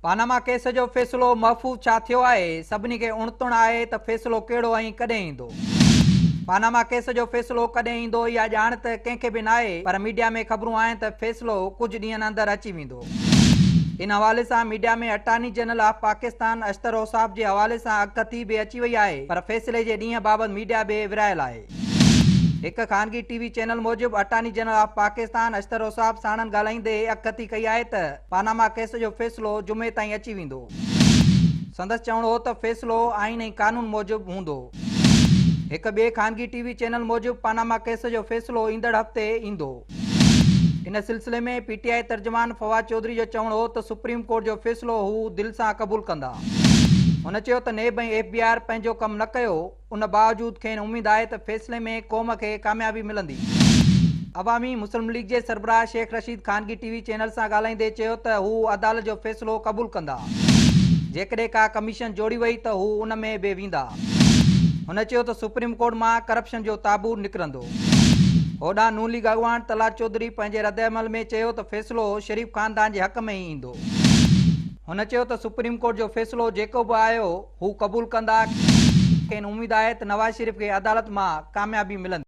Panama case जो फ़ैसिलो महफ़ूज़ छा थियो आहे, सभिनी खे उणतुण आहे त फ़ैसिलो कहिड़ो ऐं कॾहिं ईंदो। पानामा केस जो फ़ैसिलो कॾहिं ईंदो इहा ॼाण त कंहिंखे बि नाहे, पर मीडिया में ख़बरूं आहिनि त फ़ैसिलो कुझु ॾींहंनि अंदरि अची वेंदो। इन हवाले सां मीडिया में अटॉर्नी जनरल ऑफ पाकिस्तान अशतर औसाफ़ जे हवाले सां अगकथी बि अची वई आहे, पर फ़ैसिले जे ॾींहं बाबति मीडिया बि विरहायल आहे। हिक ख़ानगी टीवी चैनल मूजिबि अटॉर्नी जनरल ऑफ पाकिस्तान अशतर औसाफ़ साणनि ॻाल्हाईंदे अगकथी कई आहे त पानामा केस जो फ़ैसिलो जुमे ताईं अची वेंदो। संदसि चवणो हो त फ़ैसिलो आईन ऐं कानून मूजिबि हूंदो। हिक ॿिए ख़ानगी टीवी चैनल मूजिबि पानामा केस जो फ़ैसिलो ईंदड़ हफ़्ते ईंदो। इन सिलसिले में पीटीआई तर्जुमान फवाद चौधरी जो चवणो हो त सुप्रीम कोर्ट जो फ़ैसिलो हू दिलि सां क़बूल कंदा। हुन चयो त नेब ऐं FBI पंहिंजो कमु न कयो, उन बावजूद खेनि उमेद आहे त फ़ैसिले में क़ौम खे कामयाबी मिलंदी। अवामी मुस्लिम लीग जे सरबराह शेख रशीद ख़ानगी टीवी चैनल सां ॻाल्हाईंदे चयो त हू अदालत जो फ़ैसिलो क़बूल कंदा। जेकॾहिं का कमीशन जोड़ी वई त हू उन में बि वेंदा। हुन चयो त सुप्रीम कोर्ट मां करप्शन जो ताबूर निकिरंदो। होॾां नून लीग अॻवान तलात चौधरी पंहिंजे रद्दअमल में चयो त फ़ैसिलो शरीफ़ ख़ानदान जे हक़ में ई ईंदो। हुन चयो त सुप्रीम कोर्ट जो फ़ैसिलो जेको बि आयो हू क़बूल कंदा। खेनि उमेद आहे त नवाज़ शरीफ़ खे अदालत मां कामयाबी मिलंदी।